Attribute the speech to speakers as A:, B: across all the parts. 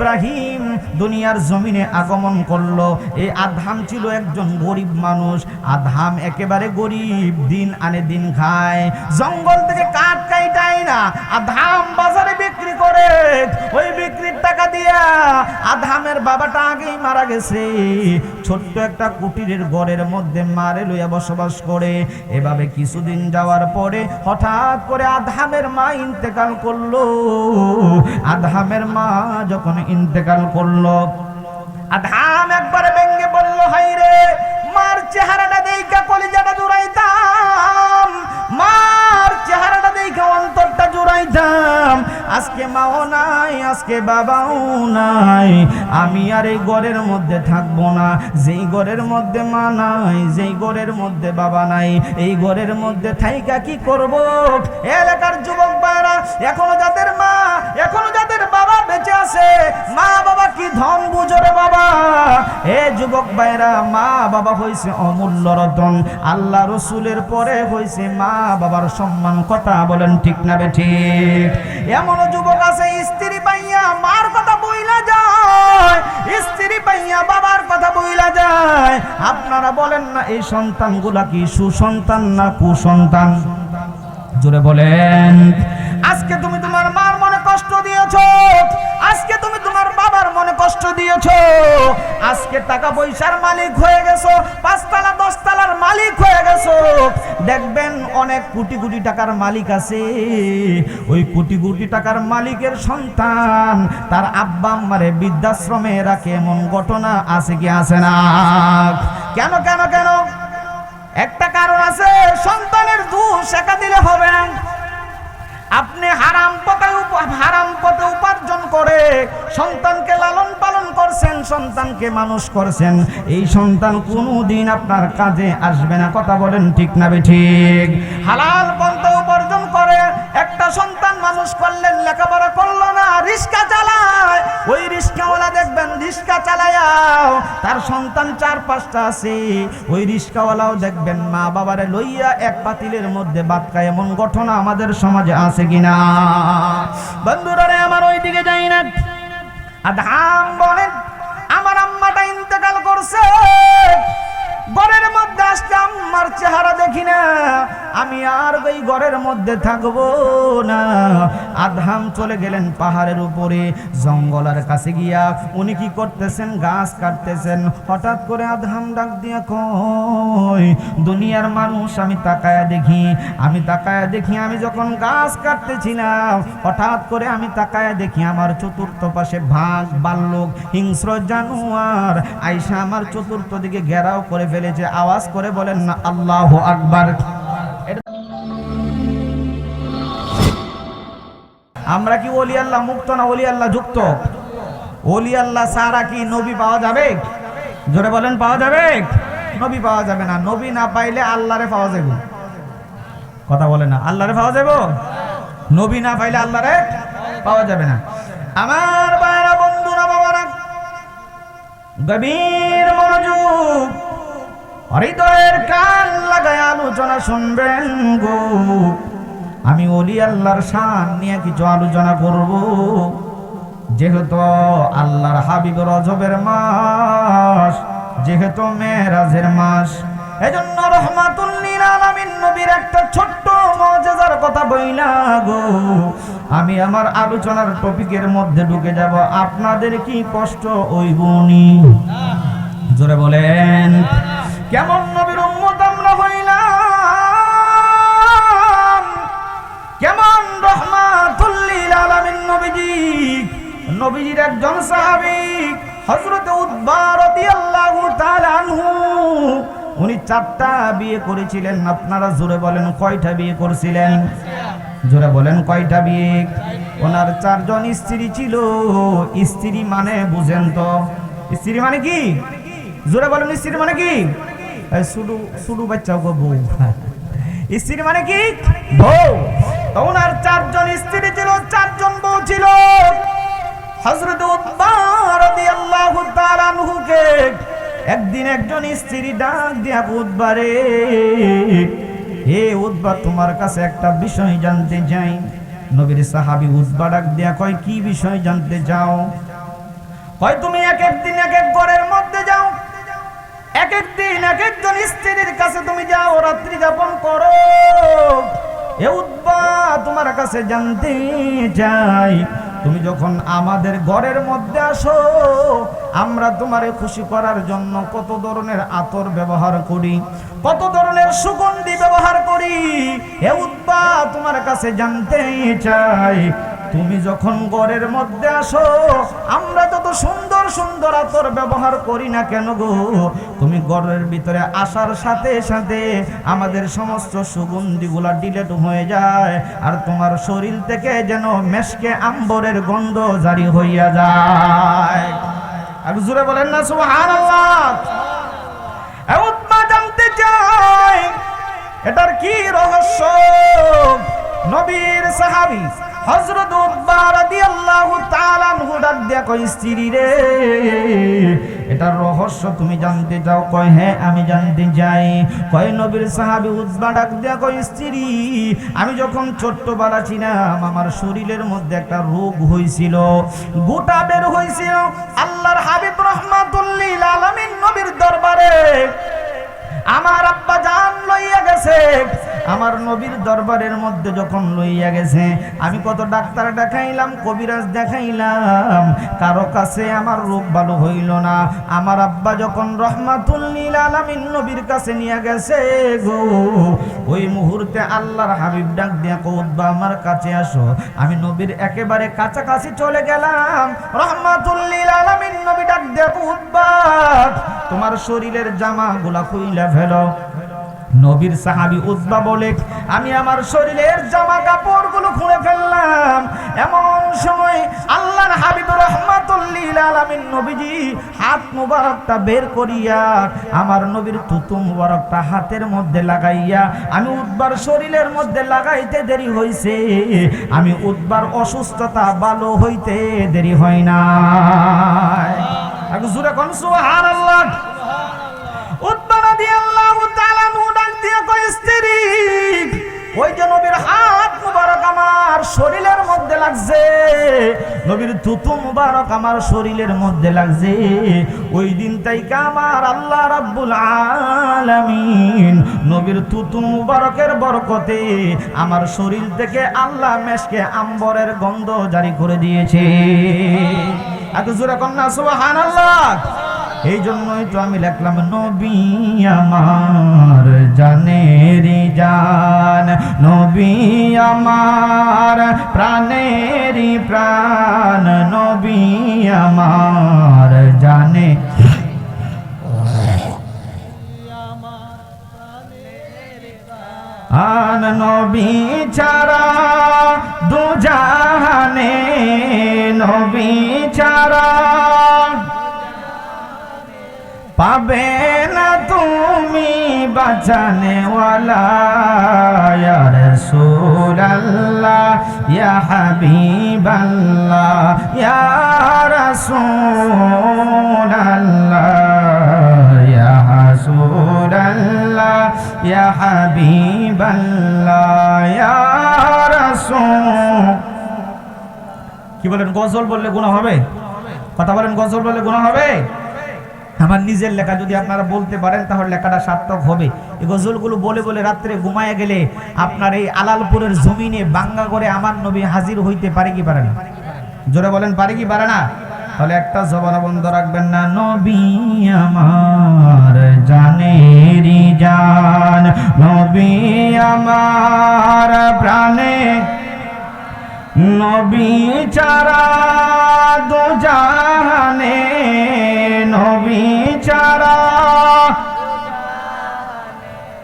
A: ইব্রাহিম দুনিয়ার জমিনে আগমন করলো। এই আদহাম ছিল একজন গরিব মানুষ। আদহাম একেবারে গরিব, দিন আনে দিন খায়, জঙ্গল থেকে কাঠ কাইটাই না, আদহাম বাজারে বিক্রি করে। ওই বিক্রির টাকা দিয়া আদহামের বাবাটা আগেই মারা গেছে। ছোট্ট একটা কুটিরের ঘরের মধ্যে মারে লইয়া বসবাস করে। এভাবে কিছুদিন যাওয়ার পরে হঠাৎ করে আদহামের মা ইন্তেকাল করলো। আদহামের মা যখন ইন্তেকাল করলো, আদহাম একবারে ভেঙে বলল, হাই রে, মার চেহারাটা দেইখা কলিজাটা জুড়াইতাম, মার চেহারাটা দেইখা অন্তরটা জুড়াইতাম। আজকে মাও নাই, আজকে বাবাও নাই, আমি আর এই ঘরের মধ্যে থাকবো না। যেই ঘরের মধ্যে মা নাই, যেই ঘরের মধ্যে বাবা নাই, এই ঘরের মধ্যে থাইকা কি করব? এলাকার যুবক ভাইরা, এখনো যাদের মা, এখনো যাদের বাবা বেঁচে আছে, মা বাবা কি ধন বুঝো রে বাবা। এ যুবক ভাইরা, মা বাবা হইছে অমূল্য রতন। আল্লাহ রসুলের পরে হইছে মা বাবার সম্মান। কথা বলেন ঠিক না বেঠিক? এমন যুবক আছে স্ত্রী পাইয়া মার কথা বইলা যায়, স্ত্রী পাইয়া বাবার কথা বইলা যায়। আপনারা বলেন না এই সন্তানগুলা কি সুসন্তান না কুসন্তান? জোরে বলেন। আজকে তুমি তোমার মার মনে কষ্ট দিয়েছো, আজকে তুমি তোমার বাবার মনে কষ্ট দিয়েছো। আজকে টাকা পয়সার মালিক হয়ে গেছো, 5 তলা 10 তলার মালিক হয়ে গেছো। দেখবেন অনেক কোটি কোটি টাকার মালিক আছে, ওই কোটি কোটি টাকার মালিকের সন্তান তার আব্বা আম্মারে বৃদ্ধাশ্রমে রাখে, এমন ঘটনা আছে কি আছে না? কেন কেন কেন? একটা কারণ আছে, সন্তানের দোষ একা দিলে হবে না। আপনি হারাম পথে উপার্জন করে সন্তানকে লালন পালন করছেন, সন্তানকে মানুষ করছেন, এই সন্তান কোনোদিন আপনার কাজে আসবে না। কথা বলেন ঠিক না বেঠিক? হালাল পন্থা উপার্জন করে একটা সন্তান মানুষ করলেন, লেখাপড়া করলো না, রিক্সা চালায়, ওই রিক্সাওয়ালা দেখবেন রিক্সা চালায়াও তার সন্তান 4-5টা আছে। ওই রিক্সাওয়ালাও দেখবেন মা বাবারে লইয়া এক পাতিলের মধ্যে ভাত খায়, এমন ঘটনা আমাদের সমাজে আছে কিনা? বন্ধুরা রে আমার, ওই দিকে যাই না। আদহাম বলেন, আমার আম্মাটা ইন্তেকাল করছে, ঘরের মধ্যে আসতে আম্মার চেহারা দেখি না, আমি আর ওই ঘরের মধ্যে থাকবো না। আদহাম চলে গেলেন পাহাড়ের উপরে, জঙ্গলের কাছে গিয়া উনি কি করতেছেন? গাছ কাটতেছেন। হঠাৎ করে আদহাম ডাক দিয়া কয়, দুনিয়ার মানুষ আমি তাকায়া দেখি, আমি তাকায়া দেখি, আমি যখন গাছ কাটতেছিলাম হঠাৎ করে আমি তাকায়া দেখি আমার চতুর্থ পাশে ভাগ, ভাল্লুক, হিংস্র জানোয়ার আইসা আমার চতুর্থ দিকে ঘেরাও করে ফেলেছে। আওয়াজ করে বলেন না আল্লাহু আকবার। আমরা কি ওলি আল্লাহ মুক্ত না ওলি আল্লাহ যুক্ত? ওলি আল্লাহ ছাড়া কি নবী পাওয়া যাবে? জোরে বলেন, পাওয়া যাবে? নবী পাওয়া যাবে না। নবী না পাইলে আল্লাহরে পাওয়া যাবে। কথা বলে না, আল্লাহরে পাওয়া যাবে? নবী না পাইলে আল্লাহরে পাওয়া যাবে না। আমার ভাইরা, বন্ধুরা, বাবারা, গভীর মনোযোগ, হৃদয়ের কান লাগায় আলোচনা শুনবেন গো। আমি ওলি আল্লাহর শান নিয়ে কিছু আলোচনা করব। যেহেতু আল্লাহর হাবিব রজবের মাস, যেহেতু মেরাজের মাস, এজন্য রহমাতুল লিল আলামিন নবীর একটা ছোট্ট মুজিজার কথা বইলা গো আমি আমার আলোচনার টপিকের মধ্যে ঢুকে যাব। আপনাদের কি কষ্ট হইবনি? জোরে বলেন। কেমন নবীর উম্মত আমরা হইলাম, কেমন রহমাতুল লিল আলামিন নবীজি। নবীজির একজন সাহাবী হযরত উতবা রাদিয়াল্লাহু তাআলা আনহু, উনি 4টা বিয়ে করেছিলেন। আপনারা জোরে বলেন কয়টা বিয়ে করেছিলেন? জোরে বলেন কয়টা বিয়ে? ওনার 4 জন স্ত্রী ছিল। স্ত্রী মানে বুঝেন তো? স্ত্রী মানে কি? জোরে বলেন, স্ত্রী মানে কি? শুধু শুধু বাচ্চা গো বউ। স্ত্রী মানে কি? বউ। তো ওনার 4 জন স্ত্রী ছিল, 4 জন বউ ছিল। হযরত উতবা রাদিয়াল্লাহু তাআলা আনহুকে একদিন একজন স্ত্রী ডাক দিয়া, উতবা রে, হে উতবা, তোমার কাছে একটা বিষয় জানতে চাই। নবীর সাহাবী উতবা ডাক দিয়া কয়, কি বিষয় জানতে চাও? কয় তুমি এক এক দিন এক এক ঘরের মধ্যে যাও, এক এক দিন এক একজন স্ত্রীর কাছে তুমি যাও, রাত্রি যাপন করো। এ উতবা তোমার কাছে জানতে চাই, তুমি যখন আমাদের ঘরের মধ্যে আসো, আমরা তোমারে খুশি করার জন্য কত ধরনের আতর ব্যবহার করি, কত ধরনের সুগন্ধি ব্যবহার করি। হে উতবা তোমার কাছে জানতে চাই, তুমি যখন ঘরের মধ্যে আসো, আমরা যত সুন্দর সুন্দর আতর ব্যবহার করি না কেন গো, তুমি ঘরের ভিতরে আসার সাথে সাথে আমাদের সমস্ত সুগন্ধিগুলা ডিলেট হয়ে যায়, আর তোমার শরীর থেকে যেন মেশকে আম্বরের গন্ধ জারি হইয়া যায়। আর জোরে বলেন না সুবহানাল্লাহ। উতবা জানতে চাই এটার কি রহস্য। নবীর সাহাবী হযরত উতবা রাদিয়াল্লাহু তাআলা আনহু ডাক দিয়া কয়, স্ত্রী রে, এটার রহস্য তুমি জানতে চাও? কয় হ্যাঁ আমি জানতে চাই। কয় নবীর সাহাবী উতবা ডাক দিয়া কয়, স্ত্রী আমি যখন ছোট্টবেলা ছিলাম, আমার শরীরের মধ্যে একটা রোগ হয়েছিল, গোটা বের হয়েছিল। আল্লাহর হাবিব রাহমাতুল লিল আলামিন নবীর দরবারে আমার আব্বা জান লইয়া গেছে, আমার নবীর দরবারের মধ্যে যখন লইয়া গেছে, আমি কত ডাক্তার দেখাইলাম, কবিরাজ দেখাইলাম, কারো কাছে আমার রোগ ভালো হইল না। আমার আব্বা যখন রহমাতুল লিল আলামিন নবীর কাছে নিয়ে গেছে গো, ওই মুহূর্তে আল্লাহর হাবিব ডাক দিয়া কয়, উতবা আমার কাছে আসো। আমি নবীর একেবারে কাছাকাছি চলে গেলাম। রহমাতুল লিল আলামিন নবী ডাক দিয়া কয়, উতবা তোমার শরীরের জামাগুলা খুইলা ফেলো। নবীর সাহাবী উতবা বলে, আমি আমার শরীরের জামা কাপড়গুলো খুলে ফেললাম। এমন সময় আল্লাহর হাবিব রাহমাতুল লিল আলামিন নবীজি হাত মুবারকটা বের করিয়া আমার নবীর থুতু মুবারকটা হাতের মধ্যে লাগাইয়া আমি উতবার শরীরের মধ্যে লাগাইতে দেরি হইছে, আমি উতবার অসুস্থতা ভালো হইতে দেরি হয় না। জোরে কোন সুবহানাল্লাহ। উতবা রাদিয়াল্লাহু তাআলা আনহু ডাক দিয়া কয়, স্ত্রী ওই যে নবীর হাত মুবারক আমার শরীরের মধ্যে লাগছে, নবীর থুতু মুবারক আমার শরীরের মধ্যে লাগছে, ওই দিন তাইকা আমার আল্লাহ রাব্বুল আলামিন নবীর থুতু মুবারকের বরকতে আমার শরীর থেকে আল্লাহ মেশকে আম্বরের গন্ধ জারি করে দিয়েছে। এত জোরে কন্যা সুবহানাল্লাহ। এই জন্যই তো আমি লিখলাম, নবী আমার জানের জান, নবী আমার প্রাণের প্রাণ, নবী আমার জানে আন, নবী ছাড়া দুজাহানে, নবী ছাড়া পাবে না তুমি বাঁচানে ওয়ালা। ইয়া রাসূলুল্লাহ ইয়া হাবিবাল্লাহ ইয়া রাসূলুল্লাহ ইয়া রাসূলুল্লাহ ইয়া হাবিবাল্লাহ ইয়া রাসূল। কি বলেন, গজল বললে গুনাহ হবে? কথা বলেন, গজল বললে গুনাহ হবে? আমার নিজের লেখা যদি আপনারা বলতে পারেন তাহলে লেখাটা সার্থক হবে। এই গজলগুলো বলে বলে রাত্রে ঘুমায় গেলে আপনার এই আলালপুরের জমিনে বাঙ্গা করে আমার নবী হাজির হইতে পারে কি পারে না? জোরে বলেন, পারে কি পারে না? তাহলে একটা জবান বন্ধ রাখবেন না। নবী আমার জানেরি জান, নবী আমার প্রাণে, নবী ছাড়া দুজাহানে, নবী ছাড়া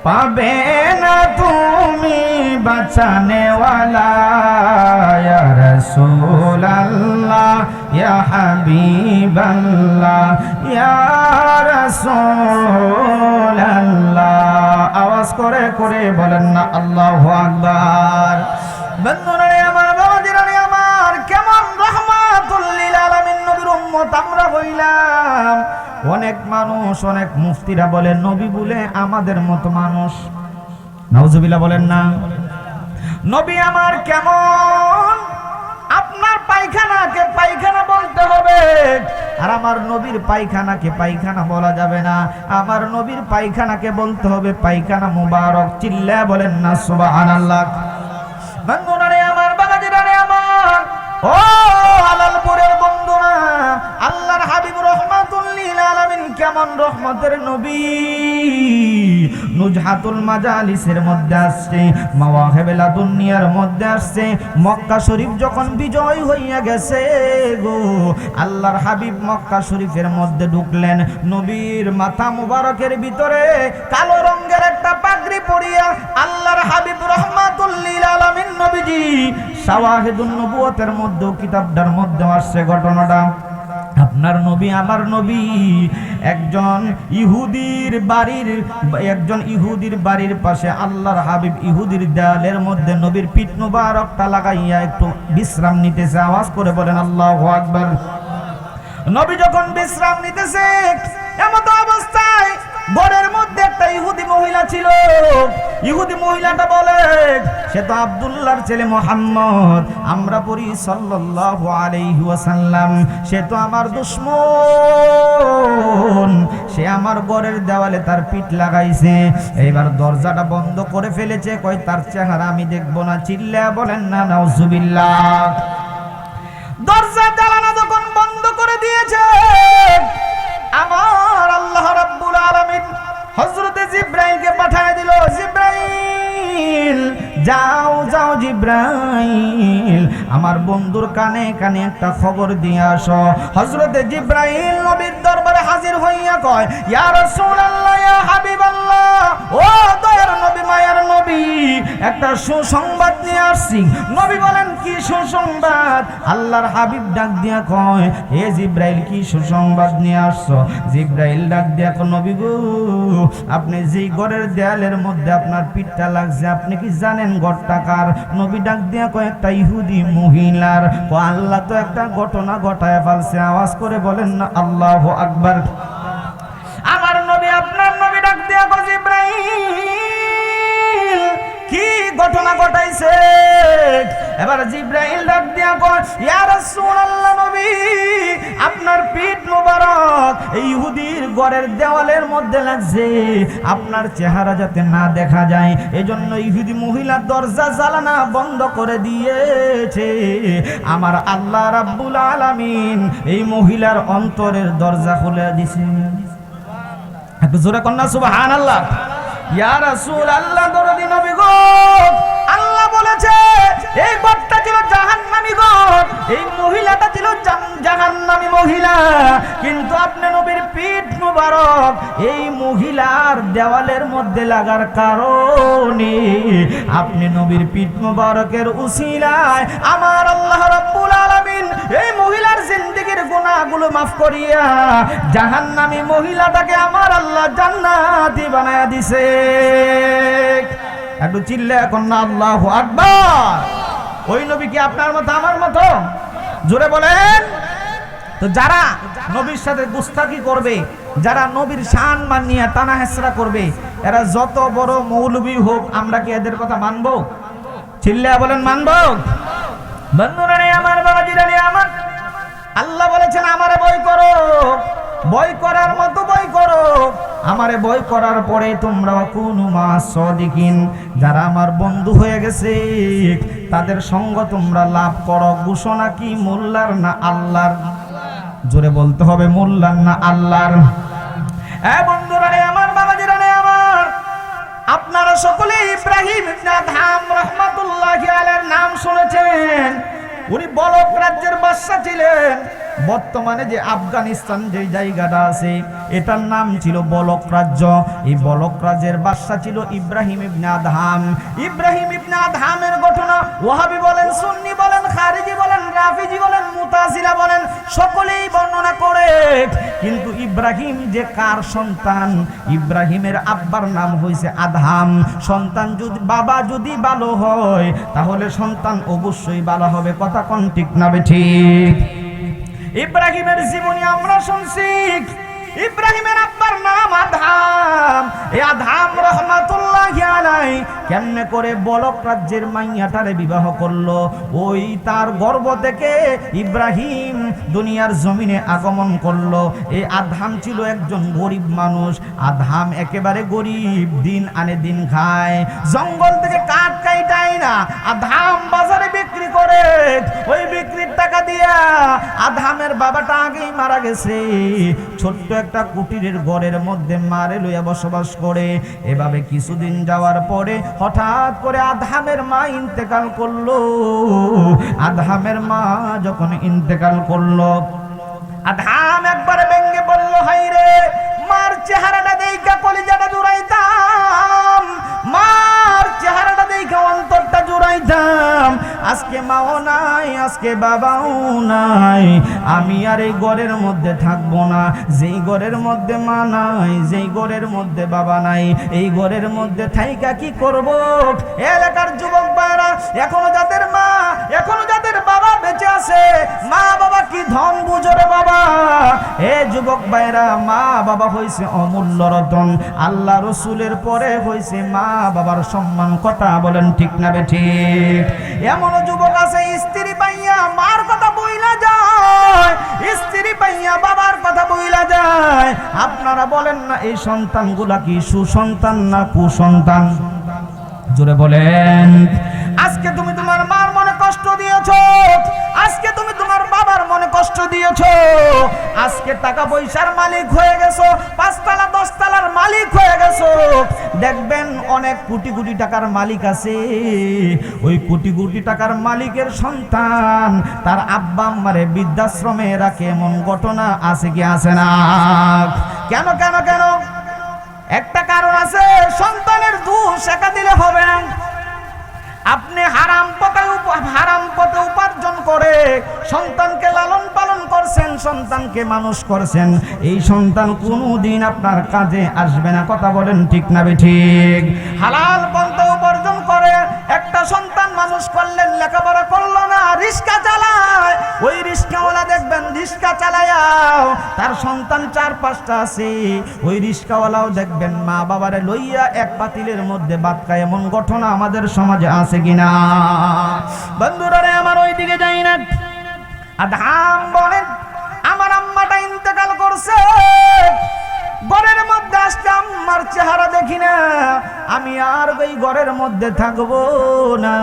A: পাবে না তুমি বাঁচানে ওয়ালা। ইয়া রাসূলুল্লাহ ইয়া হাবিবাল্লাহ ইয়া রাসূলুল্লাহ। আওয়াজ করে করে বলেন না আল্লাহু আকবার। বন্ধুরা আমার, বাবাজিরা আমার, কেমন রহমাতুল লিল আলামিন নবীর উম্মত আমরা হইলাম। অনেক মানুষ, অনেক মুফতিরা বলেন নবী বলে আমাদের মতো মানুষ। নাউজুবিল্লাহ বলেন না। নবী আমার কেমন, আপনার পায়খানাকে পায়খানা বলতে হবে, আর আমার নবীর পায়খানাকে পায়খানা বলা যাবে না, আমার নবীর পায়খানাকে বলতে হবে পায়খানা মুবারক। চিল্লা বলেন না সুবহানাল্লাহ। বন্ধুরা রে আমার, বাবাজিরা রে আমার, ও আলালপুরের বন্ধুরা, আল্লাহর হাবিব রাহমাতুল লিল আলামিন কেমন রহমতের নবী। নুজহাতুল মাজালিসের মধ্যে আসছে, মাওয়াহিবুল দুনিয়ার মধ্যে আসছে। মক্কা শরীফ যখন বিজয় হইয়া গেছে গো, আল্লাহর হাবিব মক্কা শরীফের মধ্যে ঢুকলেন। নবীর মাথা মুবারকের ভিতরে কালো রঙের একটা পাগড়ি পরিয়া আল্লাহর হাবিব রাহমাতুল লিল আলামিন নবীজি শাওয়াহিদুন নবুয়তের মধ্যে, কিতাবটার মধ্যে আসছে ঘটনাটা। আপনার নবী, আমার নবী একজন ইহুদির বাড়ির পাশে আল্লাহর হাবিব ইহুদির দেয়ালের মধ্যে নবীর পিঠ মুবারকটা লাগাইয়া একটু বিশ্রাম নিতেছে। আওয়াজ করে বলেন আল্লাহু আকবার। নবী যখন বিশ্রাম নিতেছে, এমন অবস্থায় ঘরের মধ্যে একটা ইহুদি মহিলা ছিল। ইহুদি মহিলাটা বলে, সে তো আব্দুল্লাহর ছেলে মুহাম্মদ, আমরা পড়ি সাল্লাল্লাহু আলাইহি ওয়াসাল্লাম, সে তো আমার দুশমন, সে আমার ঘরের দেওয়ালে তার পিঠ লাগাইছে, এইবার দরজাটা বন্ধ করে ফেলেছে, কই তার চেহারা আমি দেখবো না। চিল্লা বলেন না নাউজুবিল্লাহ। দরজা জানালা যখন বন্ধ করে দিয়েছে, আমার আল্লাহ রাব্বুল আলামিন হযরতে জিবরাইলকে পাঠিয়ে দিল। জিবরাইল, যাও যাও জিবরাইল, আমার বন্ধুর কানে কানে একটা খবর দিয়ে আসো। হযরতে জিবরাইল নবীর দরবারে হাজির হইয়া কয়, ইয়া রাসূলুল্লাহ, ইয়া হাবিবাল্লাহ, ও দয়ার নবী, মায়ার নবী, একটা সুসংবাদ নিয়ে আসছি। নবী বলেন, কি সুসংবাদ? আল্লাহর হাবিব ডাক দিয়া কয়, হে জিবরাইল, কি সুসংবাদ নিয়ে আসছো? জিবরাইল ডাক দিয়া কয়, নবী গো, আপনি যেই ঘরের দেয়ালের মধ্যে আপনার পিঠটা লাগছে, আপনি কি জানেন ঘরটা কার? নবী ডাক দিয়া কয়, একটা ইহুদি মহিলার। আল্লাহ তো একটা ঘটনা ঘটায় ফেলছে। আওয়াজ করে বলেন না আল্লাহু আকবার। আমার নবী, আপনার নবী ডাক দিয়া কয়, জিবরাইল, কি ঘটনা ঘটাইছে? এবার জিবরাইল ডাক দিয়া কয়, ইয়া রাসূলুল্লাহ, নবী, আপনার পিঠ মুবারক এই ইহুদির ঘরের দেওয়ালের মধ্যে লাগছে, আপনার চেহারা যাতে না দেখা যায় এজন্য ইহুদি মহিলা দরজা জানালা বন্ধ করে দিয়েছে। আমার আল্লাহ রাব্বুল আলামিন এই মহিলার অন্তরের দরজা খুলে দিয়েছে। একটু জোরে কন্যা সুবহানাল্লাহ। ইয়া রাসূলুল্লাহ, দরদি নবী গো, আল্লাহ বলেছে এই ঘরটা ছিল জাহান্নামী ঘর, এই মহিলাটা ছিল জাহান্নামী মহিলা, কিন্তু আপনি নবীর পিঠ মুবারক এই মহিলার দেওয়ালের মধ্যে লাগার কারণে, আপনি নবীর পিঠ মুবারকের উসিলায় আমার আল্লাহ রাব্বুল আলামিন এই মহিলার জিন্দেগীর গুনাহগুলো মাফ করিয়া জাহান্নামী মহিলাটাকে আমার আল্লাহ জান্নাতি বানায়া দিছে। একটু চিল্লা এখন না আল্লাহু আকবার। ওই নবী কি আপনার মতো আমার মতো? জোরে বলেন। তো যারা নবীর সাথে গুস্তাখি করবে, যারা নবীর শান মানিয়া টানা হেসরা করবে, এরা যত বড় মৌলবী হোক, আমরা কি এদের কথা মানবো? চিল্লা বলেন মানবো? বন্ধুরা রে আমার, বাবাজিরা রে আমার, আল্লাহ বলেছেন আমারে ভয় করো, ভয় করার মতো ভয় করো, আমারে ভয় করার পরে তোমরা কুনু মা সাদিকিন, যারা আমার বন্ধু হয়ে গেছে তাদের সঙ্গ তোমরা লাভ করো। ঘোষণা কি মোল্লার না আল্লাহর? জোরে বলতে হবে, মোল্লার না আল্লাহর? বন্ধুরা রে আমার, বাবাজিরা রে আমার, আপনারা সকলে ইব্রাহিম ইবনে আদহাম রাহমাতুল্লাহি আলাইহির নাম শুনেছেন। উনি বলক রাজ্যের বাদশা ছিলেন। বর্তমানে যে আফগানিস্তান যে জায়গাটা আছে, এটার নাম ছিল বলক রাজ্য। এই বলক রাজ্যের বাদশা ছিল ইব্রাহিম ইবনে আদহাম। ইব্রাহিম ইবনে আদহামের ঘটনা ওয়াহাবি বলেন, সুন্নি বলেন, খারিজি বলেন, রাফিজি বলেন, মুতাজিলা বলেন, সকলেই বর্ণনা করে। কিন্তু ইব্রাহিম যে কার সন্তান? ইব্রাহিমের আব্বার নাম হয়েছে আদহাম। সন্তান যদি, বাবা যদি ভালো হয় তাহলে সন্তান অবশ্যই ভালো হবে। কথা কোন ঠিক না ঠিক? ইব্রাহিমের জীবনী আমরা শুনছি। ইব্রাহিমের আব্বার নাম আদহাম। এই আদহাম রাহমাতুল্লাহি আলাইহি কেমনে করে বলক রাজ্যের মাইয়াটারে বিবাহ করলো। ওই তার গর্ভ থেকে ইব্রাহিম দুনিয়ার জমিনে আগমন করলো। এই আদহাম ছিল একজন গরিব মানুষ। আদহাম একেবারে গরিব, দিন আনে দিন খায়, জঙ্গল থেকে কাঠ কাইটাই না, আদহাম বাজারে বিক্রি করে। ওই বিক্রির টাকা দিয়া আদহামের বাবাটা আগেই মারা গেছে। ছোট্ট একটা কুটিরের ঘরের মধ্যে মারে লইয়া বসবাস করে। এভাবে কিছুদিন যাওয়ার পরে হঠাৎ করে আদহামের মা ইন্তেকাল করলো। আদহামের মা যখন ইন্তেকাল করলো, আদহাম একবারে ভেঙে বলল, হাই রে, মার চেহারাটা দেইখা কলিজাটা জুড়াইতাম, মার চেহারাটা দেইখা অন্তরটা জুড়াইতাম। আজকে মাও নাই, আজকে বাবাও নাই, আমি আর এই ঘরের মধ্যে থাকবো না। যেই ঘরের মধ্যে মা নাই, যেই ঘরের মধ্যে বাবা নাই, এই ঘরের মধ্যে থাইকা কি করব? এলাকার যুবক ভাইরা, এখনো যাদের মা, এখনো যাদের বাবা বেঁচে আছে, মা বাবা কি ধন বুঝো রে বাবা। এ যুবক ভাইরা, মা বাবা হইছে অমূল্য রতন। আল্লাহ রসুলের পরে হইছে মা বাবার সম্মান। কথা বলেন ঠিক না বেঠিক? এমন যুবক আছে স্ত্রী পাইয়া মার কথা বইলা যায়, স্ত্রী পাইয়া বাবার কথা বইলা যায়। আপনারা বলেন না এই সন্তানগুলা কি সুসন্তান না কুসন্তান? জোরে বলেন। আজকে তুমি তোমার মার মনে কষ্ট দিয়েছো, আজকে তুমি তোমার বাবার মনে কষ্ট দিয়েছো। আজকে টাকা পয়সার মালিক হয়ে গেছো, 5 তলা 10 তলার মালিক হয়ে গেছো। দেখবেন অনেক কোটি কোটি টাকার মালিক আছে, ওই কোটি কোটি টাকার মালিকের সন্তান তার আব্বা আম্মারে বৃদ্ধাশ্রমে রাখে, এমন ঘটনা আছে কি আছে না? কেন কেন কেন? একটা কারণ আছে, সন্তানের দোষ একা দিলে হবে না। আপনি হারাম পথে উপার্জন করে সন্তানকে লালন পালন করছেন, সন্তানকে মানুষ করছেন, এই সন্তান কোনোদিন আপনার কাজে আসবে না। কথা বলেন ঠিক না বেঠিক? হালাল পন্থা উপার্জন করে একটা সন্তান মানুষ করলেন, লেখাপড়া করলো না, রিক্সা চালায়। ওই রিক্সাওয়ালা দেখবেন রিক্সা চালায়াও তার সন্তান 4-5টা আছে। ওই রিক্সাওয়ালাও দেখবেন মা বাবারে লইয়া এক পাতিলের মধ্যে ভাত খায়। এমন ঘটনা আমাদের সমাজে আছে কিনা? বন্ধুরা রে আমার, ওই দিকে যাই না। আদহাম বলেন, আমার আম্মাটা ইন্তেকাল করছে, ঘরের মধ্যে আসতে আম্মার চেহারা দেখি না, আমি আর ওই ঘরের মধ্যে থাকবো না।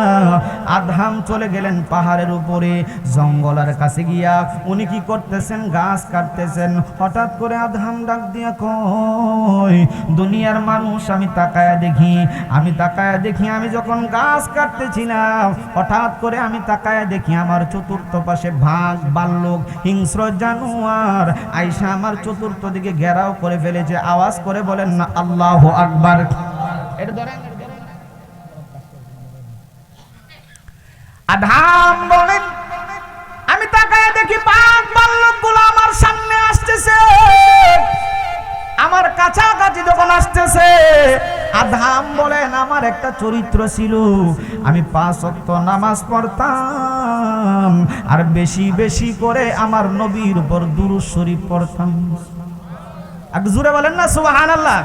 A: আদহাম চলে গেলেন পাহাড়ের উপরে, জঙ্গলের কাছে গিয়া উনি কি করতেছেন? গাছ কাটতেছেন। হঠাৎ করে আদহাম ডাক দিয়া কয়, দুনিয়ার মানুষ আমি তাকায়া দেখি, আমি তাকায়া দেখি, আমি যখন গাছ কাটতেছিলাম হঠাৎ করে আমি তাকায়া দেখি আমার চতুর্থ পাশে ভাগ, ভাল্লুক, হিংস্র জানোয়ার আইসা আমার চতুর্থ দিকে ঘেরাও করে ফেলেছে। আওয়াজ করে বলেন না আল্লাহু আকবার। আদহাম বলেন, আমি তাকায় দেখি বাঘ ভাল্লুকগুলো আমার সামনে আসতেছে, আমার কাছাকাছি যখন আসতেছে। আদহাম বলেন, আমার একটা চরিত্র ছিল, আমি 5 ওয়াক্ত নামাজ পড়তাম, আর বেশি বেশি করে আমার নবীর উপর দুরূদ শরীফ পড়তাম। আর জোরে বলেন না সুবহানাল্লাহ।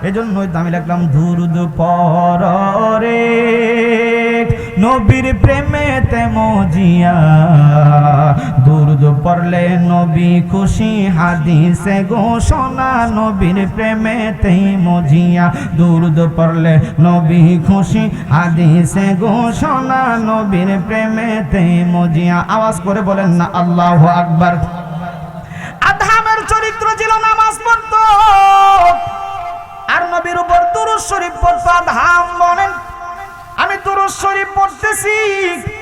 A: এজন্যই তো আমি লিখলাম, দুরূদ পড়রে নবীর প্রেমেতে মজিয়া, দুরূদ পড়লে নবী খুশি, হাদিসে ঘোষণা নবীর প্রেমেতে মজিয়া, দুরূদ পড়লে নবী খুশি, হাদিসে ঘোষণা নবীর প্রেমেতে মজিয়া। আওয়াজ করে বলেন না আল্লাহু আকবার। আদহামের চরিত্র ছিল নামাজ পড়তো আর নবীর উপর দুরূদ শরীফ পড়তো। আদহাম বলেন, আমি দুরূদ শরীফ পড়তেছি,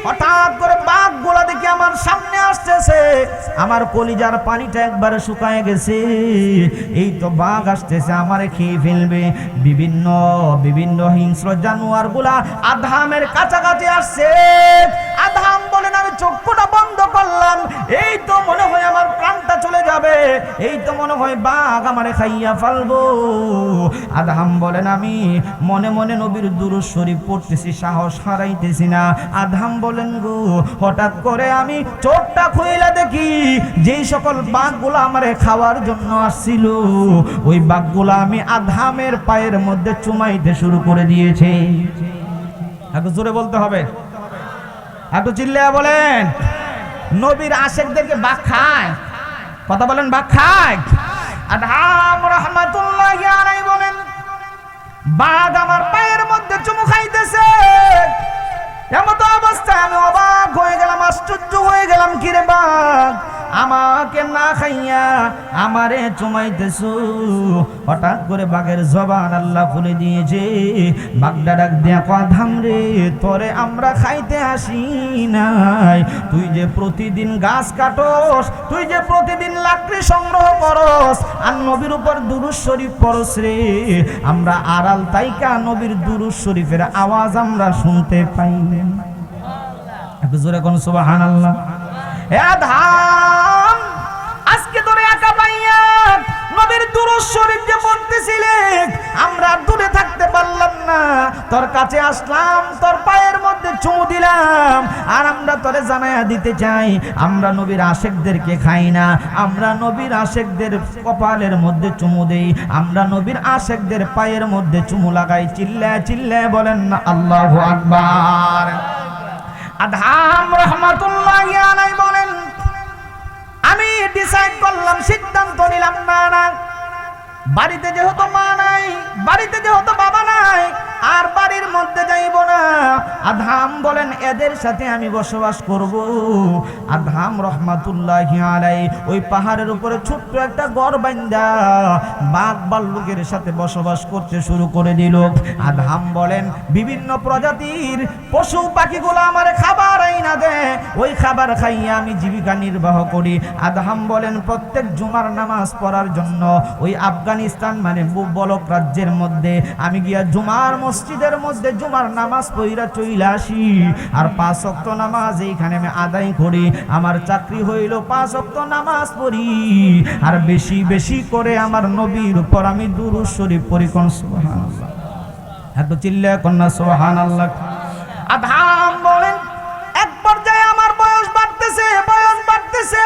A: হঠাৎ করে বাঘগুলা দেখি আমার সামনে আসতেছে, আমার কলিজার পানিটা একবারে শুকায় গেছে। এই তো বাঘ আসতেছে, আমারে খেয়ে ফেলবে। বিভিন্ন বিভিন্ন হিংস্র জানোয়ারগুলা আদহামের কাছাকাছি আসছে। আদহাম বলেন, আমি চক্ষুটা বন্ধ করলাম, এই তো মনে হয় আমার প্রাণটা চলে যাবে। এই তো মনে হয় বাঘ আমারে খাইয়া ফেলবো। আদহাম বলেন আমি মনে মনে নবীর দুরূদ শরীফ পড়তেছি, সাহস হারাইতেছি না। আদহাম বলেন গো, হঠাৎ করে আমি চোখটা খুইলা দেখি যেই সকল বাঘগুলো আমারে খাওয়ার জন্য আসছিল, ওই বাঘগুলো আমি আদহামের পায়ের মধ্যে চুমাইতে শুরু করে দিয়েছে। একটু জোরে বলতে হবে, একটু চিল্লায়া বলেন। নবীর আশেকদেরকে বাঘ খায়, কথা বলেন, বাঘ খায়। আদহাম রাহমাতুল্লাহি আলাইহি বলেন বাঘ আমার পায়ের মধ্যে চুমু খাইতেছে। এমত অবস্থায় আমি অবাক হয়ে গেলাম, আশ্চর্য হয়ে গেলাম, কিরে বাঘ আমাকে না খাইয়া আমারে চুমাইতেছো। হঠাৎ করে বাঘের জবান আল্লাহ খুলে দিয়েছে। বাঘটা ডাক দিয়া কয়, আদহাম রে, তোরে আমরা খাইতে আসি নাই। তুই যে প্রতিদিন গাছ কাটস, তুই যে প্রতিদিন লাকড়ি সংগ্রহ করস আর নবীর উপর দুরূদ শরীফ পড়স রে, আমরা আড়াল তাইকা নবীর দুরূদ শরীফের আওয়াজ আমরা শুনতে পাই না। একটু জোরে কোন সুবহানাল্লাহ। হে আদহাম, আজকে তোরে একা পাইয়া নবীর দুরূদ শরীফ যে পড়তেছিলে আমরা দূরে থাকতে পারলাম না, তোর কাছে আসলাম, তোর পায়ের মধ্যে চুমু দিলাম। আর আমরা তোরে জানাইয়া দিতে চাই, আমরা নবীর আশেকদেরকে খাই না, আমরা নবীর আশেকদের কপালের মধ্যে চুমু দেই, আমরা নবীর আশেকদের পায়ের মধ্যে চুমু লাগাই। চিল্লায় চিল্লায় বলেন না আল্লাহু আকবার। আদহাম রাহমাতুল্লাহি আলাইহি বলেন আমি ডিসাইড করলাম, সিদ্ধান্ত নিলাম, না না, বাড়িতে যেহেতু মা নাই, বাড়িতে যেহেতু বাবা নাই, আর বাড়ির মধ্যে যাইব না। আদহাম বলেন এদের সাথে আমি বসবাস করব। আদহাম রাহমাতুল্লাহি আলাইহি ওই পাহাড়ের উপরে ছোট্ট একটা ঘর বাঁধা বাঘ ভাল্লুকের সাথে বসবাস করতে শুরু করে দিল। আদহাম বলেন বিভিন্ন প্রজাতির পশু পাখিগুলো আমার খাবার আইনা দেয়, ওই খাবার খাইয়া আমি জীবিকা নির্বাহ করি। আদহাম বলেন প্রত্যেক জুমার নামাজ পড়ার জন্য ওই আফগানিস্তান মানে বলক রাজ্যের মধ্যে আমি গিয়া জুমার মসজিদের মধ্যে জুমার নামাজ পড়া চইলা আসি। আর 5 ওয়াক্ত নামাজ এইখানে আমি আদায় করি। আমার চাকরি হইল 5 ওয়াক্ত নামাজ পড়ি, আর বেশি বেশি করে আমার নবীর উপর আমি দুরূদ শরীফ পড়ি। কোন সুবহানাল্লাহ, এত চিল্লায় কন্যা সুবহানাল্লাহ। আদহাম বলেন এক পর্যায়ে আমার বয়স বাড়তেছে, বয়স বাড়তেছে।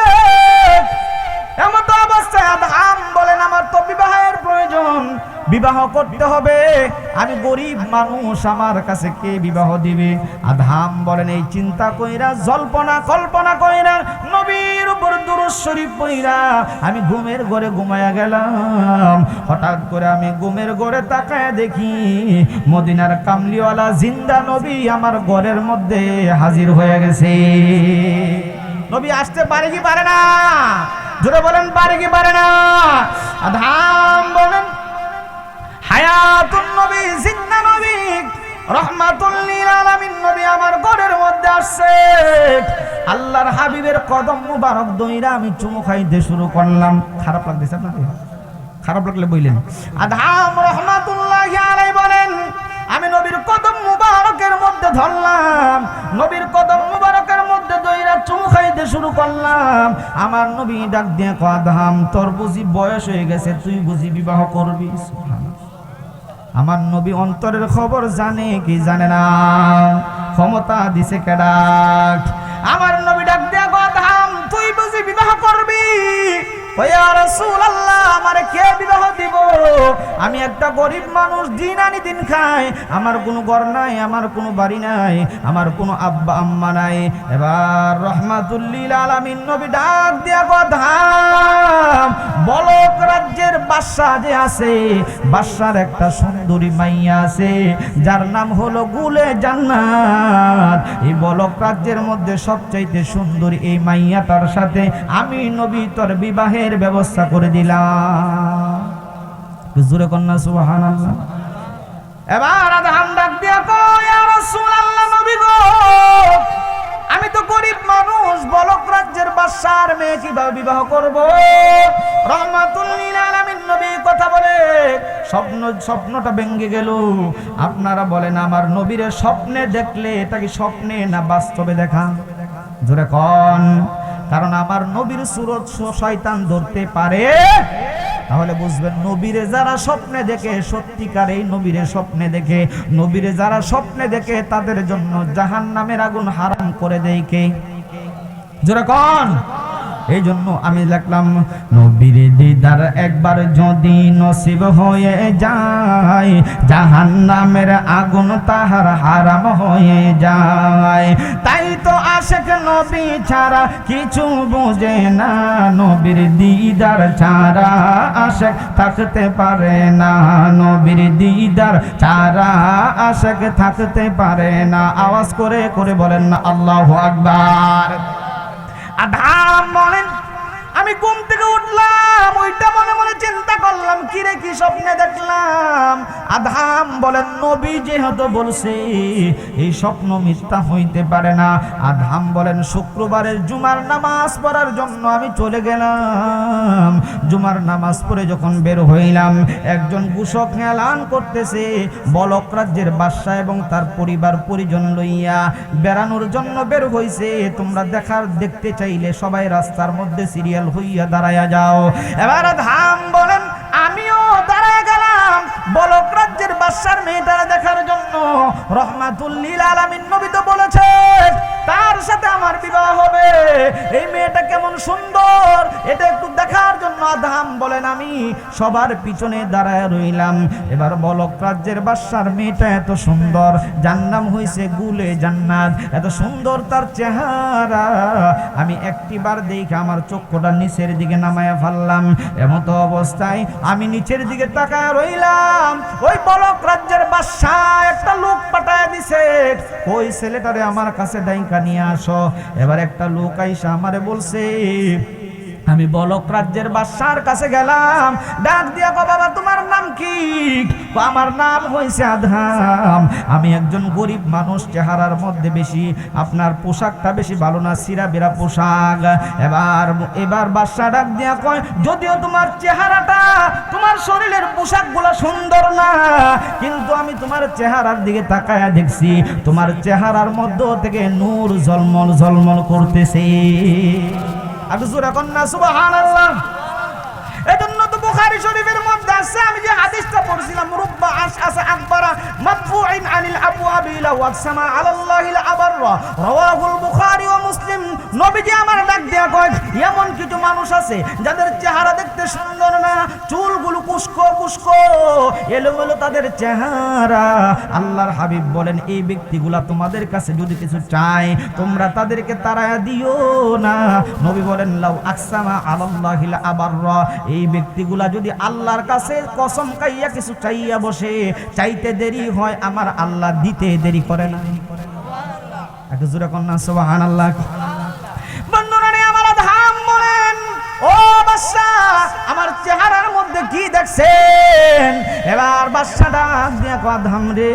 A: এমত অবস্থায় আদহাম বলেন আমার তো বিবাহের প্রয়োজন, বিবাহ করতে হবে। আমি গরিব মানুষ, আমার কাছে কে বিবাহ দিবে? আদহাম বলেন এই চিন্তা কইরা, জল্পনা কল্পনা কইরা, নবীর উপর দুরূদ শরীফ পড়া আমি ঘুমের ঘরে ঘুমায়া গেলাম। হঠাৎ করে আমি ঘুমের ঘরে তাকায় দেখি মদিনার কামলিওয়ালা জিন্দা নবী আমার ঘরের মধ্যে হাজির হয়ে গেছে। নবী আসতে পারে কি পারে না? জোরে বলেন, পারে কি পারে না? আদহাম বলেন হায়াতুন নবী, জিন্দা নবী, রাহমাতুল লিল আলামিন নবী আমার ঘরের মধ্যে আসছে। আল্লাহর হাবিবের কদম মুবারক দইরা আমি চুমু খাইতে শুরু করলাম। খারাপ লাগতেছে আপনাকে? খারাপ লাগলে বললেন। আদহাম রাহমাতুল্লাহি আলাইহি বলেন আমি নবীর কদম মুবারকের মধ্যে ধরলাম, নবীর কদম মুবারকের মধ্যে দইরা চুমু খাইতে শুরু করলাম। আমার নবী ডাক দিয়ে কয়, আদহাম তোর বুঝি বয়স হয়ে গেছে, তুই বুঝি বিবাহ করবি? আমার নবী অন্তরের খবর জানে কি জানে না? ক্ষমতা দিছে কেডা? আমার নবী ডাক দিয়ে কয়, আদহাম তুই বুঝি বিবাহ করবি? ইয়া রাসূলুল্লাহ আমারে কে বিবাহ দিব? আমি একটা গরিব মানুষ, দিন আনি দিন খাই, আমার কোনো ঘর নাই, আমার কোনো বাড়ি নাই, আমার কোনো আব্বা আম্মা নাই। এবার রাহমাতুল লিল আলামিন নবী ডাক দিয়া আদহাম বলক রাজ্যের বাদশা যে আছে, বাদশার একটা সুন্দরী মাইয়া আছে যার নাম হলো গুলে জান্নাত। এই বলক রাজ্যের মধ্যে সবচাইতে সুন্দরী এই মাইয়াটার সাথে আমি নবী তোর বিবাহের ব্যবস্থা করে দিলাম। জোরে কন্যা সুবহানাল্লাহ। এবার আদহাম ডাক দিয়া কয়, ইয়া রাসূলুল্লাহ নবী গো, আমি তো গরিব মানুষ, বলক রাজ্যের বাদশার মেয়ে কিভাবে বিবাহ করব? রাহমাতুল লিল আলামিন নবী কথা বলে স্বপ্নটা ভেঙে গেল। আপনারা বলেন আমার নবীর স্বপ্নে দেখলে এটা কি স্বপ্নে না বাস্তবে দেখা? জোরে কোন। কারণ আমার নবীর সুরত শয়তান ধরতে পারে। তাহলে বুঝবেন নবীরে যারা স্বপ্নে দেখে, সত্যিকার এই নবীরে স্বপ্নে দেখে, নবীরে যারা স্বপ্নে দেখে তাদের জন্য জাহান্নামের আগুন হারাম করে দেয় কে? জোরে কোন? এই জন্য আমি লিখলাম, নবীর দিদার একবার যদি নসিব হয়ে যায়, জাহান্নামের আগুন তাহার হারাম হয়ে যায়। তাই তো আশিক নবী ছাড়া কিছু বোঝে না, নবীর দিদার ছাড়া আশিক থাকতে পারে না, নবীর দিদার ছাড়া আশিক থাকতে পারে না। আওয়াজ করে করে বলেন না আল্লাহু আকবার। আধাম বলেন, আমি ঘুম থেকে উঠলাম, ওইটা মনে মনে চিন্তা করলাম, কিরে কি স্বপ্নে দেখলাম। আধাম বলেন, নবী যেহেতু বলছে এই স্বপ্ন মিথ্যা হইতে পারে না। আধাম বলেন, শুক্রবারের জুমার নামাজ পড়ার জন্য আমি চলে গেলাম। জুমার নামাজ পড়ে যখন বের হইলাম, একজন ঘোষক এলান করতেছে বলক রাজ্যের বাদশা এবং তার পরিবার পরিজন লইয়া বেড়ানোর জন্য বের হইছে। তোমরা দেখতে চাইলে সবাই রাস্তার মধ্যে সিরিয়াল হইয়া দাঁড়ায়া যাও। এবার আধাম বলেন, আমিও দাঁড়ায় গেলাম বলক রাজ্যের বাদশার মেয়েটার দেখার জন্য। রহমাতুল লিল আলামিন নবী তো বলেছে তার সাথে আমার বিবাহ হবে, এই মেয়েটা কেমন সুন্দর এটা একটু দেখার জন্য আধাম বলেন আমি সবার পিছনে দাঁড়ায় রইলাম। এবার বলক রাজ্যের বাদশার মেয়েটা এত সুন্দর, যার নাম হইছে গুলে জান্নাত, এত সুন্দর তার চেহারা, আমি একটিবার দেখে আমার চক্ষুটা নিচের দিকে নামায়া ফেললাম। এমতো অবস্থায় আমি নিচের দিকে তাকায় রইলাম। ওই বলক রাজ্যের বাদশা একটা লোক পাঠায় দিছে, ওই ছেলেটারে আমার কাছে ডাইকা নিয়ে আসো। এবার একটা লোক আইসা আমারে বলছে, আমি বলক রাজ্যের বাদশার কাছে গেলাম, ডাক দিয়া কো বাবা তোমার নাম কি? আমার নাম হইছে আধাম, আমি একজন গরিব মানুষ, চেহারার মধ্যে বেশি আপনার পোশাকটা বেশি ভালো না, সিরা বেরা পোশাক। এবার বাদশা ডাক দিয়া কয়, যদিও তোমার চেহারাটা তোমার শরীরের পোশাকগুলো সুন্দর না, কিন্তু আমি তোমার চেহারার দিকে তাকায়া দেখছি তোমার চেহারার মধ্য থেকে নূর ঝলমল ঝলমল করতেছে। আর জোরে কন্যা সুবহানাল্লাহ। এজন্য তো বুখারী শরীফের মধ্যে আছে, আমি যে হাদিসটা পড়ছিলাম, রুব্বা আশআসা আকবারা মাদফুইন আনিল আবওয়াবি ইলা ওয়াকসামা আলাল্লাহিল আবাররা, রাওয়াহুল বুখারী ওয়া মুসলিম। নবীজি আমার ডাক দেয়া কয়, এমন কিছু মানুষ আছে যাদের চেহারা দেখতে সুন্দর না, চুলগুলো কুস্কো কুস্কো এলোমেলো তাদের চেহারা। আল্লাহর হাবিব বলেন, এই ব্যক্তিগুলা তোমাদের কাছে যদি কিছু চায় তোমরা তাদেরকে তাড়ায়া দিও না। নবী বলেন, লাউ আকসামা আলাল্লাহিল আবাররা, এই ব্যক্তিগুলা যদি আল্লাহর কাছে কসম খাইয়া কিছু চাইয়া বসে, চাইতে দেরি হয় আমার আল্লাহ দিতে দেরি করে না। একটু জোরে কন্যা সুবহানাল্লাহ। বন্ধুরা আমার আধাম বলেন, ও বাদশা আমার চেহারার মধ্যে কি দেখছেন? এবার বাদশা ডাক দিয়া কয়, আধাম রে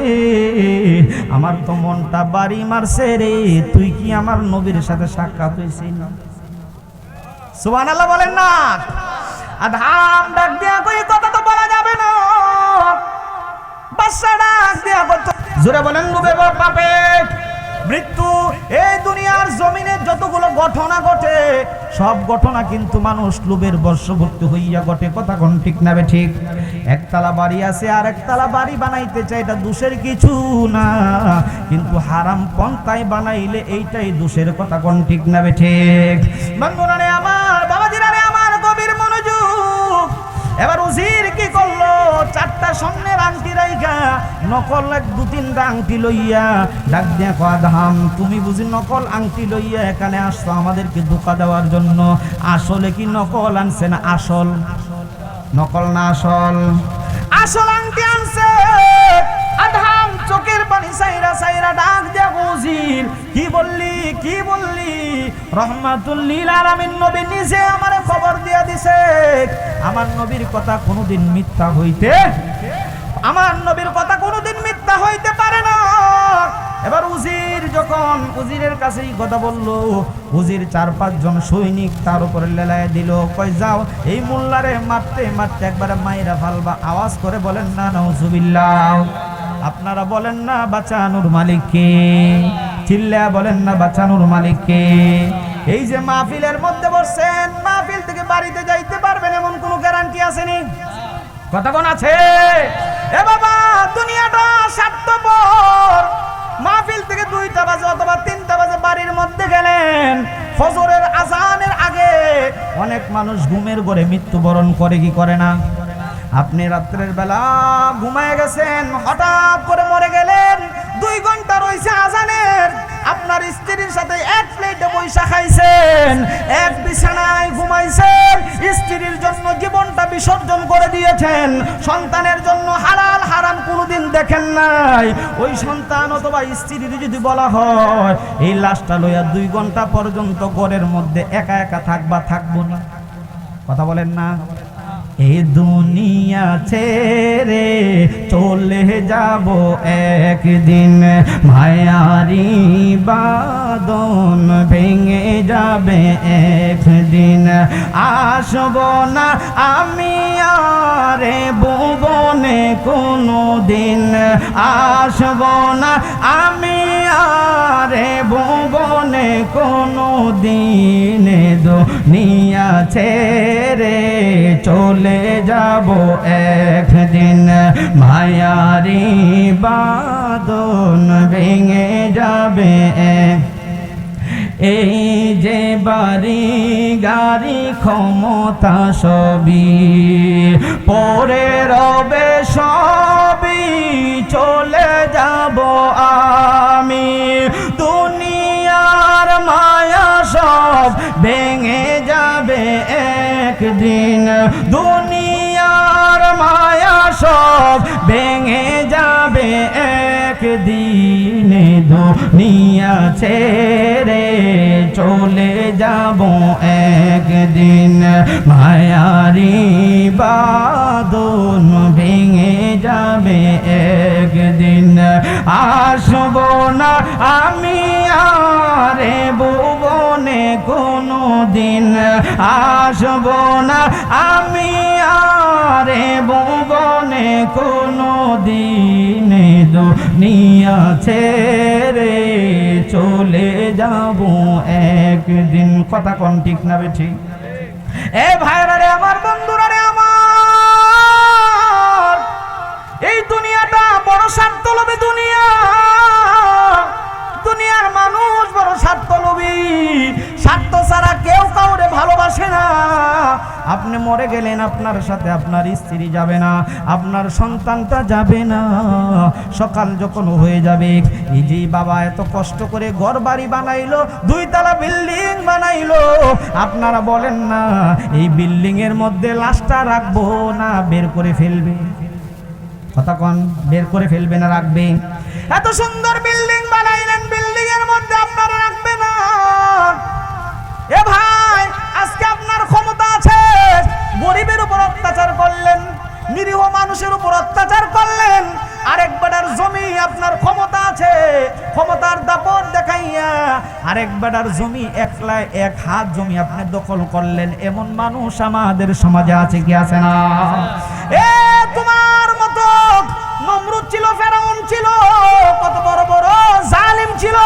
A: আমার তো মনটা বাড়ি মারছে রে, তুই কি আমার নবীর সাথে সাক্ষাৎ হইছিস? সুবহানাল্লাহ বলেন না। আধাম ডাক দিয়া কই, কথা তো বলা যাবে না। বাদশা ডাক দিয়া কত জোরে বলেন, লোভে পাপে মৃত্যু। এই দুনিয়ার জমিনে যতগুলো ঘটনা ঘটে সব ঘটনা কিন্তু মানুষ লোভের বশবর্তী হইয়া ঘটে। কথা কোন ঠিক না বে ঠিক? একতলা বাড়ি আছে আর একতলা বাড়ি বানাইতে চাই, এটা দোষের কিছু না, কিন্তু হারাম পন্থায় বানাইলে এইটাই দোষের। কথা কোন ঠিক না বে ঠিক? বন্ধুরা রে আমার, বাবাজিরা রে আমার, গভীর মনোযোগ। এবার উজির কি করলো, চারটা স্বর্ণের আংটি রাইখা নকল এক দু তিনটা আংটি লইয়া ডাক দিয়া কয়, আধাম তুমি বুঝি নকল আংটি লইয়া এখানে আসছো আমাদেরকে ধোঁকা দেওয়ার জন্য? আসলে কি নকল আনছে না আসল? নকল না আসল? আসল আংটি আনছে। আধাম চোখের পানি সাইরা সাইরা ডাক দিয়া, উজির কি বললি কি বললি? রহমাতুল লিল আলামিন নবী নিজে আমারে খবর দিয়া দিছে, আমার নবীর কথা কোনোদিন মিথ্যা হইতে, আমার নবীর কথা কোনোদিন মিথ্যা হইতে পারে না। এবার উজির যখন উজিরের কাছেই কথা বললো, উজির 4-5 জন সৈনিক তার উপরে লেলায় দিল, কই যাও এই মোল্লারে মারতে মারতে একবারে মাইরা ফালবা। আওয়াজ করে বলেন না নাউজুবিল্লাহ। আপনারা বলেন না বাঁচানোর মালিক কে? চিল্লা বলেন না বাঁচানোর মালিক কে? এই যে মাহফিলের মধ্যে বসছেন, মাহফিল থেকে বাড়িতে যাইতে পারবেন এমন কোনো গ্যারান্টি আসেনি? কথা কোন আছে? এ বাবা, দুনিয়াটা স্বার্থপর। মাহফিল থেকে 2টা বাজে অথবা 3টা বাজে বাড়ির মধ্যে গেলেন, ফজরের আজানের আগে অনেক মানুষ ঘুমের ঘরে মৃত্যুবরণ করে, কি করে না? আপনি রাত্রের বেলা ঘুমায় গেছেন, হঠাৎ করে মরে গেলেন, 2 ঘন্টা রয়েছে আজানের, আপনার স্ত্রীর সাথে এক প্লেটে বৈশা খাইছেন, এক বিছানায় ঘুমাইছেন, স্ত্রীর জন্য জীবনটা বিসর্জন করে দিয়েছেন, সন্তানের জন্য হালাল হারাম কোনোদিন দেখেন নাই। ওই সন্তান অথবা স্ত্রীর যদি বলা হয় এই লাশটা লইয়া 2 ঘন্টা পর্যন্ত ঘরের মধ্যে একা একা থাকবা, থাকবো না? কথা বলেন না? এই দুনিয়া ছেড়ে চলে যাব একদিন, মায়ারি বাঁধন ভেঙে যাবে একদিন, আসব না আমি আরে ভুবনে কোনো দিন, আসব না আমি আরে ভুবনে কোনো দিন, দুনিয়া ছেড়ে চলে যাব একদিন, মায়ারি বাঁধন ভেঙে যাবে। এই যে বাড়ি গাড়ি ক্ষমতা সবই পরে রবে, সবই চলে যাব আমি, দুনিয়ার মায়া সব ভেঙে যাবে একদিন, দুনিয়ার মায়া সব ভেঙে যাবে একদিন, দুনিয়া ছেড়ে চলে যাব একদিন, মায়ারি বাঁধন ভেঙে যাবে একদিন, আসব না আমি আরে ভুবনে কোনো দিন, আসব না আমি আরে ভুবনে কোনো দিন, দুনিয়া ছেড়ে চলে যাব একদিন। কথা কোন ঠিক না বেঠি? এ ভাইরা রে আমার, বন্ধুরা রে আমার, এই দুনিয়াটা বড় স্বার্থলোভী দুনিয়া, দুনিয়ার মানুষ বড় স্বার্থলোভী, স্বার্থ ছাড়া কেউ কাউরে ভালোবাসে না। আপনি মরে গেলেন, আপনার সাথে আপনার স্ত্রী যাবে না, আপনার সন্তানটা যাবে না। সকাল যখন হয়ে যাবে, এই যে বাবা এত কষ্ট করে ঘর বাড়ি বানাইলো, 2 তলা বিল্ডিং বানাইলো, আপনারা বলেন না এই বিল্ডিং এর মধ্যে লাশটা রাখবো না বের করে ফেলবে? কথা কোন? বের করে ফেলবে না রাখবে? এত সুন্দর বিল্ডিং বানাইলেন, বিল্ডিং এর মধ্যে আপনারা রাখবে না? এ ভাই, আজকে আপনার ক্ষমতা আছে, গরিবের উপর অত্যাচার করলেন, নিরীহ মানুষের উপর অত্যাচার করলেন, আরেক বেটার জমি আপনার ক্ষমতা আছে, ক্ষমতার দাপট দেখাইয়া আরেক বেটার জমি একলাই 1 হাত জমি আপনি দখল করলেন। এমন মানুষ আমাদের সমাজে আছে কি আছে না? এ তোমার মতো নমরুদ ছিল, ফেরাউন ছিল, কত বড় বড় জালিম ছিল,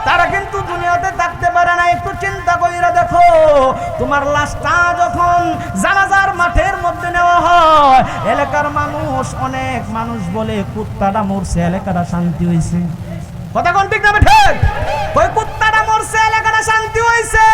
A: তারা কিন্তু দুনিয়াতে থাকতে পারে না। একটু চিন্তা কইরা দেখো, তোমার লাশটা যখন জানাজার মাঠের মধ্যে নেওয়া হয়, এলাকার মানুষ, অনেক মানুষ বলে কুত্তাটা মরছে, এলাকাটা শান্তি হয়েছে। কথা কোন ঠিক না ঠিক? ওই কুত্তাটা মরছে, এলাকাটা শান্তি হয়েছে।